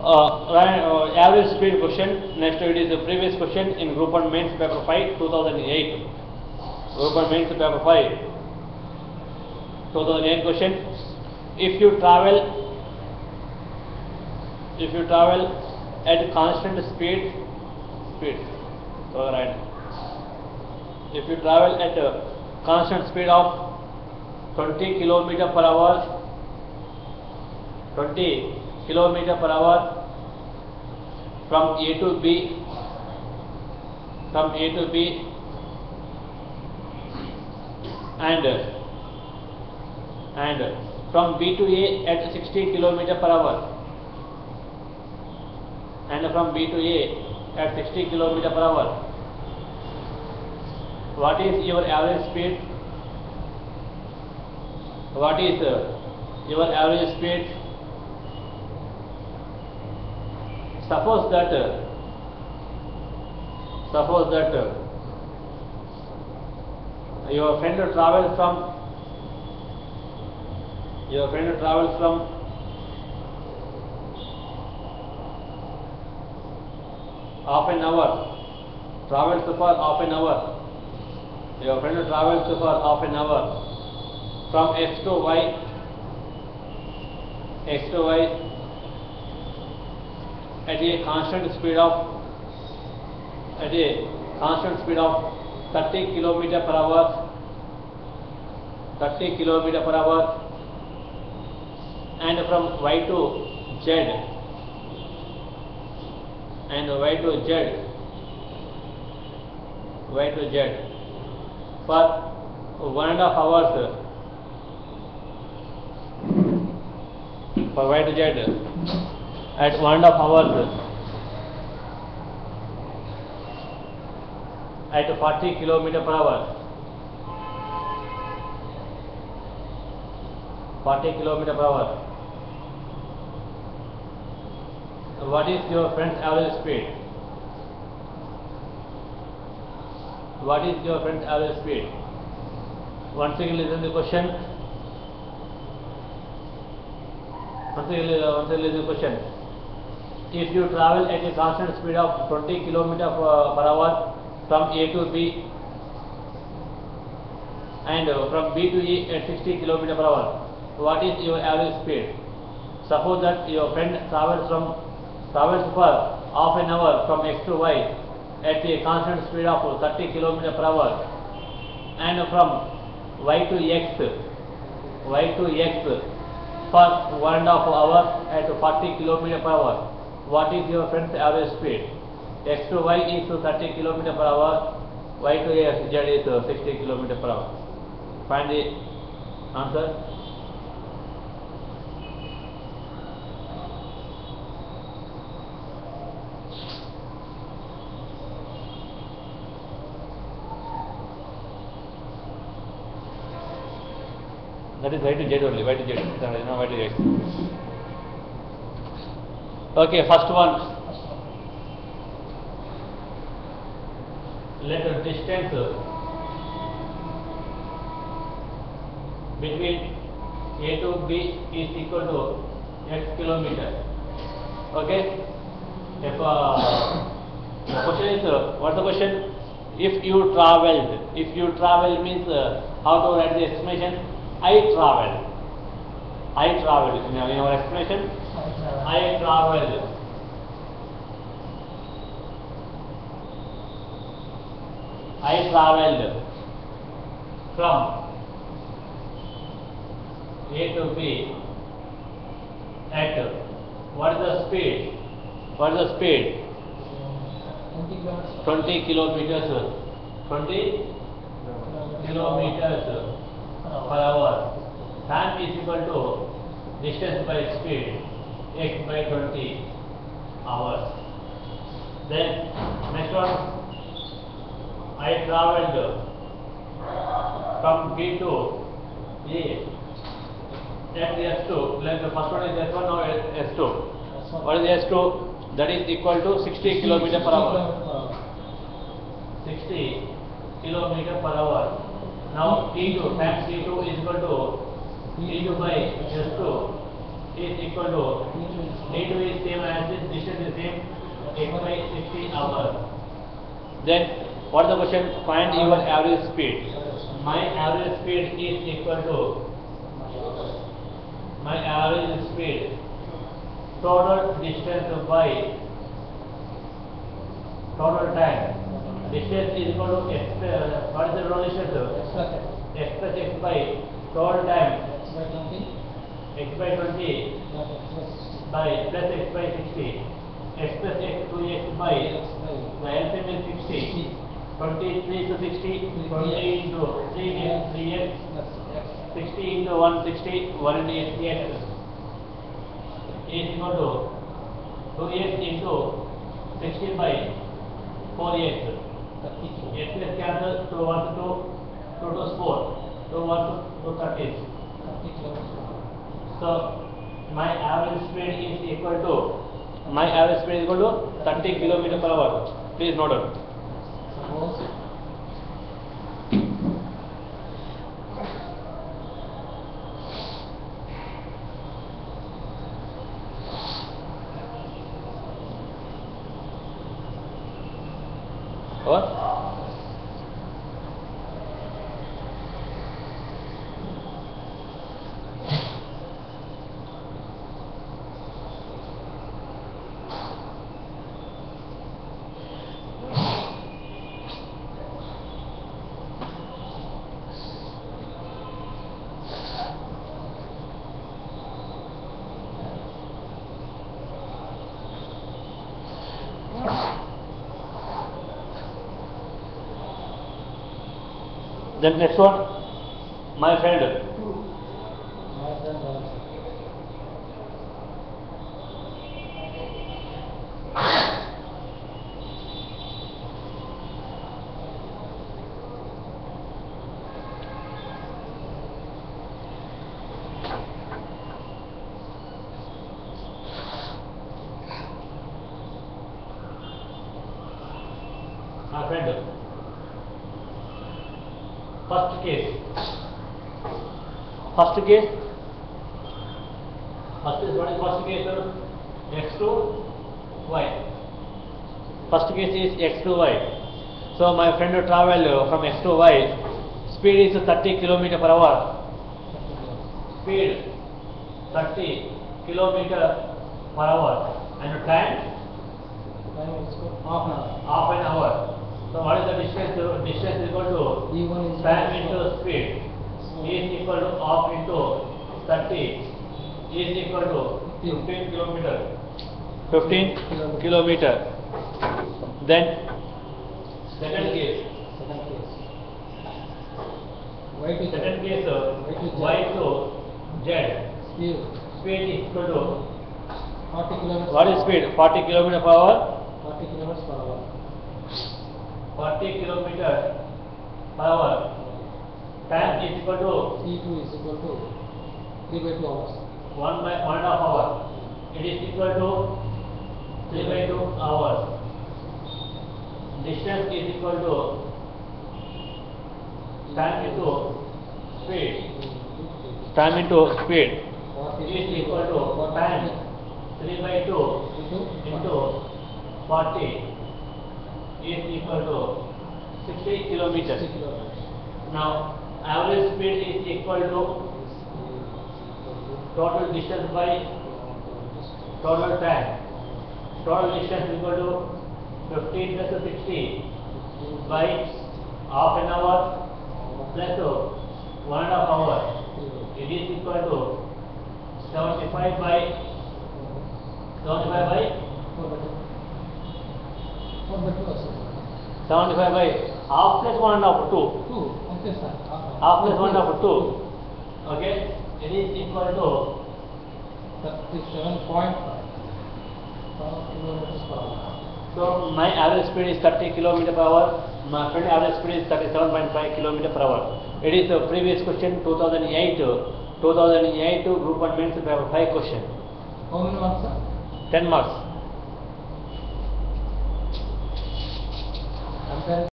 average speed question. Next it is the previous question in Group 1 Mains Paper 5 2008. Group 1 Mains Paper 5 2008 question. If you travel at constant speed, so right. If you travel at a constant speed of 20 km per hour, 20 km per hour from A to B, and from B to A at 60 km per hour, and from B to A at 60 km per hour. What is your average speed? What is your average speed? Suppose that your friend travels from half an hour. Travels for half an hour. Your friend travels for half an hour from X to Y. At a constant speed of 30 km per hour, and from Y to Z, for 1.5 hours, for Y to Z at 1.5 hours at 40 km per hour. 40 km per hour. What is your friend's average speed? What is your friend's average speed? Once again listen to the question. If you travel at a constant speed of 20 km per hour from A to B, and from B to E at 60 km per hour, what is your average speed? Suppose that your friend travels for half an hour from X to Y at a constant speed of 30 km per hour, and from Y to X for 1.5 hours at 40 km per hour. What is your friend's average speed? X to Y is 30 km per hour, Y to Z is 60 km per hour. Find the answer. That is Y to Z only, Y to Z. No, Y to Z. Okay, first one. Let the distance between A to B is equal to X kilometer. Okay. If the question is, what's the question? If you travel means how to write the explanation? I traveled. In our explanation, I traveled. I traveled from A to B at what is the speed? 20 kilometers. 20 kilometers per hour. Time is equal to distance by speed, X by 20 hours. Then next one, I traveled from B to A at S2. Like the first one is S1, now S2. What is S2? That is equal to 60 km per hour. 60 km per hour. Now T2 times T2 is equal to T2 by S2 is equal to d2 is same as this distance is same x by 60 hours. Then what is the question? Find your average speed. My average speed is equal to my average speed total distance by total time. Distance is equal to x. What is the total distance? X plus x by total time. X by 20 by plus x by 60. X plus x 2x by the LCM is 60. 23 to 60. 20 into 3 is 3x. 60 into 160. 1 is x. Is equal to 2x into 60 by 4x. X is cancelled. 2 1 to 2. 2 to 4. 2 1 to 30. So my average speed is equal to 30 km per hour. Please note down. Suppose What? Then next one, my friend. My friend. First case. What is first case? X to y. First case is x to y. So my friend travel from x to y. Speed is 30 km per hour. Speed 30 km per hour. And time? Half an hour. So what is the distance? Distance is equal to time into speed is equal to half into 30 is equal to 15 kilometer. 15 kilometer. Then second case. Second case y to z. Speed is equal to 40 kilometers. What is speed? 40 km per hour. 40 kilometers per hour. 40 km per hour. Time is equal to T2 is equal to 3 by 2 hours. 1.5 hour. It is equal to 3 by 2 hours. Distance is equal to time into speed. Time into speed is equal to time 3 by 2 into 40 is equal to 60 kilometers. Now average speed is equal to total distance by total time. Total distance is equal to 15 plus 60 by half an hour plus 1.5 hour. It is equal to 75 by 75 by half plus 1.5 2. Half plus 1.5 2. Okay. It is equal to 37.5 kilometers per hour. So my average speed is 30 km per hour. My friend average speed is 37.5 km per hour. It is the previous question 2008 group 1 mains paper 5 question. How many marks, sir? 10 marks. Compare